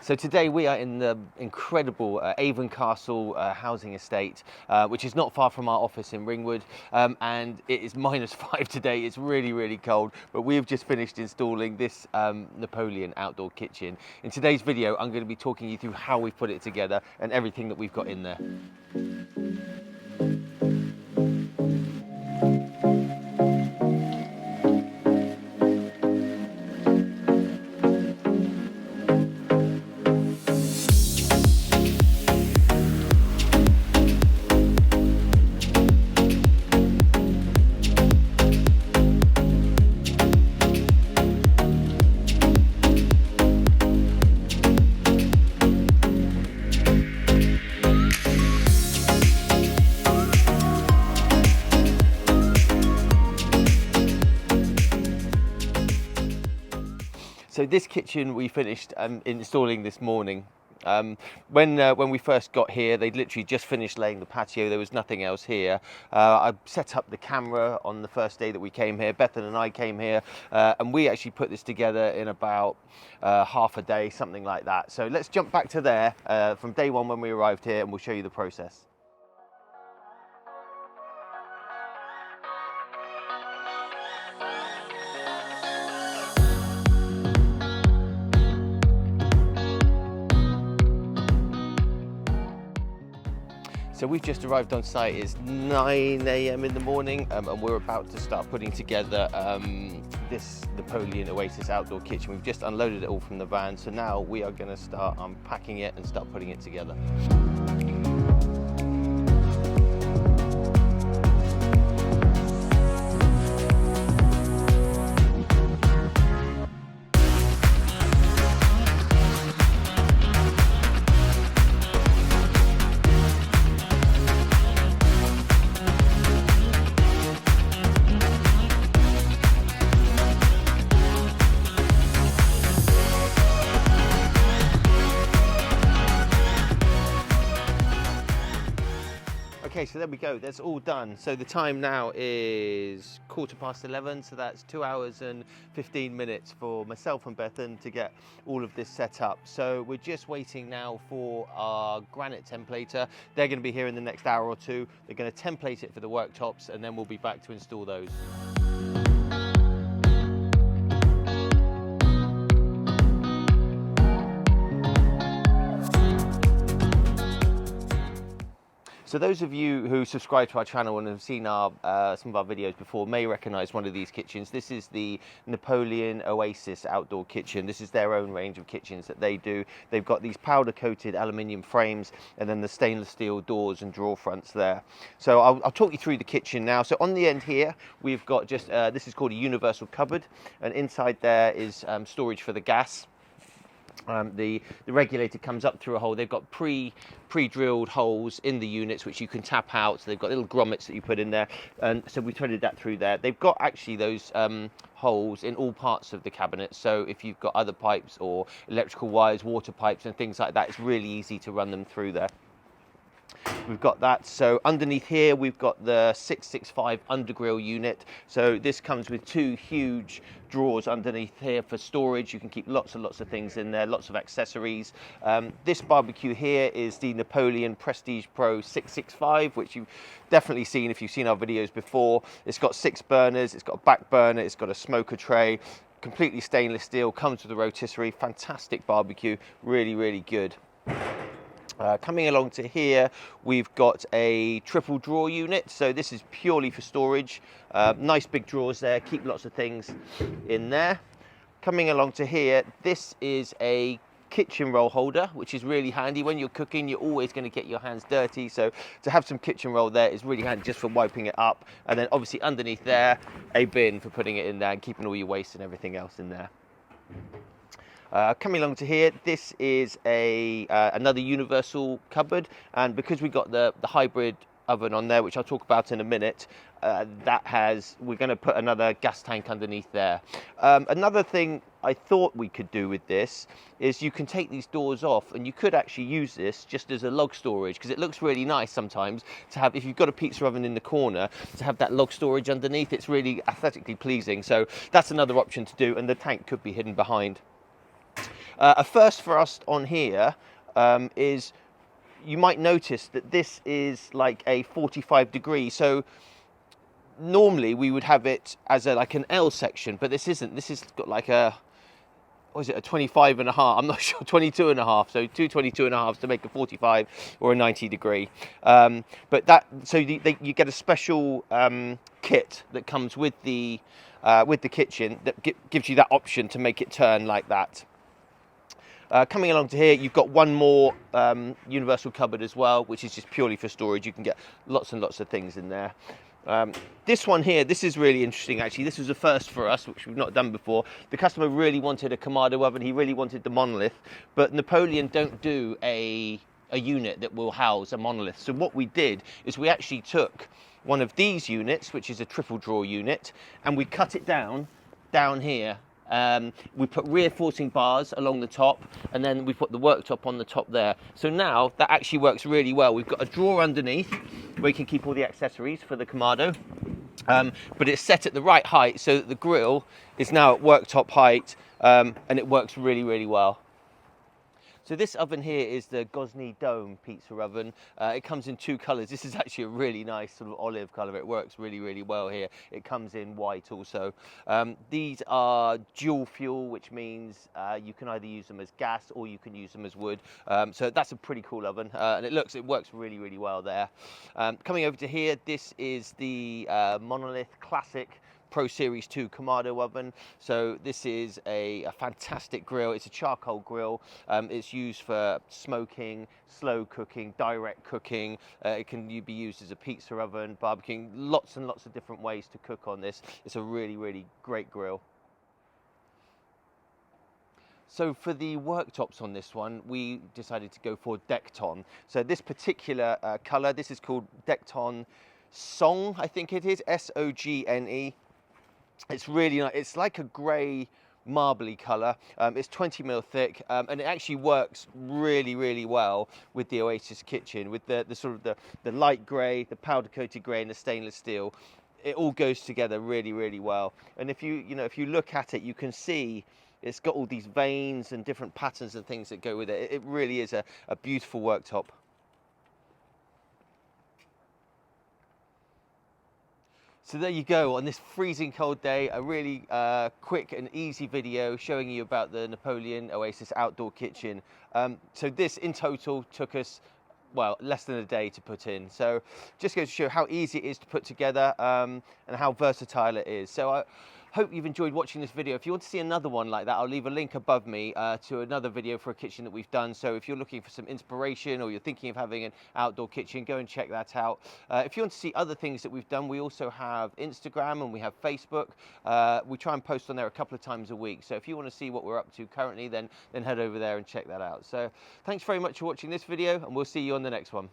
So today we are in the incredible Avon Castle housing estate, which is not far from our office in Ringwood, and it is -5 today. It's really, really cold, but we've just finished installing this Napoleon outdoor kitchen. In today's video, I'm going to be talking you through how we put it together and everything that we've got in there. So this kitchen we finished installing this morning. When we first got here, they'd literally just finished laying the patio. There was nothing else here. I set up the camera on the first day that we came here. Bethan and I came here, and we actually put this together in about half a day, something like that. So let's jump back to there from day one when we arrived here, and we'll show you the process. So we've just arrived on site. It's 9 AM in the morning, and we're about to start putting together this Napoleon Oasis outdoor kitchen. We've just unloaded it all from the van, so now we are going to start unpacking it and start putting it together. Okay, so there we go, that's all done. So the time now is 11:15, so that's 2 hours and 15 minutes for myself and Bethan to get all of this set up. So we're just waiting now for our granite templator. They're going to be here in the next hour or two. They're going to template it for the worktops, and then we'll be back to install those. So those of you who subscribe to our channel and have seen some of our videos before may recognise one of these kitchens. This is the Napoleon Oasis outdoor kitchen. This is their own range of kitchens that they do. They've got these powder coated aluminium frames and then the stainless steel doors and drawer fronts there. So I'll talk you through the kitchen now. So on the end here, we've got just, this is called a universal cupboard, and inside there is storage for the gas. The regulator comes up through a hole. They've got pre-drilled holes in the units which you can tap out. So they've got little grommets that you put in there, and so we threaded that through there. They've got actually those holes in all parts of the cabinet, so if you've got other pipes or electrical wires, water pipes and things like that, it's really easy to run them through there. We've got that. So underneath here we've got the 665 undergrill unit. So this comes with two huge drawers underneath here for storage. You can keep lots and lots of things in there, lots of accessories. This barbecue here is the Napoleon Prestige Pro 665, which you've definitely seen if you've seen our videos before. It's got 6 burners, it's got a back burner, it's got a smoker tray, completely stainless steel, comes with a rotisserie. Fantastic barbecue, really, really good. Coming along to here, we've got a triple drawer unit. So this is purely for storage. Nice big drawers there, keep lots of things in there. Coming along to here, this is a kitchen roll holder, which is really handy. When you're cooking, you're always going to get your hands dirty. So to have some kitchen roll there is really handy just for wiping it up. And then obviously underneath there, a bin for putting it in there and keeping all your waste and everything else in there. Coming along to here, this is another universal cupboard, and because we got the hybrid oven on there, which I'll talk about in a minute, we're going to put another gas tank underneath there. Another thing I thought we could do with this is you can take these doors off, and you could actually use this just as a log storage, because it looks really nice sometimes to have, if you've got a pizza oven in the corner, to have that log storage underneath. It's really aesthetically pleasing, so that's another option to do, and the tank could be hidden behind. A first for us on here is, you might notice that this is like a 45 degree. So normally we would have it as a like an L section, but this isn't. This has got like a, what is it, a 25 and a half, I'm not sure, 22 and a half, so two 22 and a halves to make a 45 or a 90 degree. But that, so you get a special kit that comes with the kitchen that gives you that option to make it turn like that. Coming along to here, you've got one more universal cupboard as well, which is just purely for storage. You can get lots and lots of things in there. This one here, this is really interesting actually. This was a first for us, which we've not done before. The customer really wanted a Kamado oven, he really wanted the Monolith, but Napoleon don't do a unit that will house a Monolith. So what we did is we actually took one of these units, which is a triple drawer unit, and we cut it down here. We put reinforcing bars along the top, and then we put the worktop on the top there. So now that actually works really well. We've got a drawer underneath where you can keep all the accessories for the Kamado, but it's set at the right height so that the grill is now at worktop height, and it works really, really well. So this oven here is the Gozney Dome pizza oven. It comes in two colours. This is actually a really nice sort of olive colour. It works really, really well here. It comes in white also. These are dual fuel, which means you can either use them as gas or you can use them as wood. So that's a pretty cool oven, and it works really, really well there. Coming over to here, this is the Monolith Classic Pro Series 2 Kamado oven. So this is a fantastic grill. It's a charcoal grill. It's used for smoking, slow cooking, direct cooking. It can be used as a pizza oven, barbecuing, lots and lots of different ways to cook on this. It's a really, really great grill. So for the worktops on this one, we decided to go for Dekton. So this particular colour, this is called Dekton Song, I think it is, S-O-G-N-E. It's really nice. It's like a grey marbly colour. It's 20mm thick, and it actually works really, really well with the Oasis kitchen, with the sort of the light grey, the powder coated grey, and the stainless steel. It all goes together really, really well. And if you look at it, you can see it's got all these veins and different patterns and things that go with it. It really is a beautiful worktop. So there you go, on this freezing cold day, a really quick and easy video showing you about the Napoleon Oasis outdoor kitchen. So this in total took us, well, less than a day to put in. So just goes to show how easy it is to put together, and how versatile it is. So I hope you've enjoyed watching this video. If you want to see another one like that, I'll leave a link above me to another video for a kitchen that we've done. So if you're looking for some inspiration or you're thinking of having an outdoor kitchen, go and check that out. If you want to see other things that we've done, we also have Instagram and we have Facebook. We try and post on there a couple of times a week. So if you want to see what we're up to currently, then head over there and check that out. So thanks very much for watching this video, and we'll see you on the next one.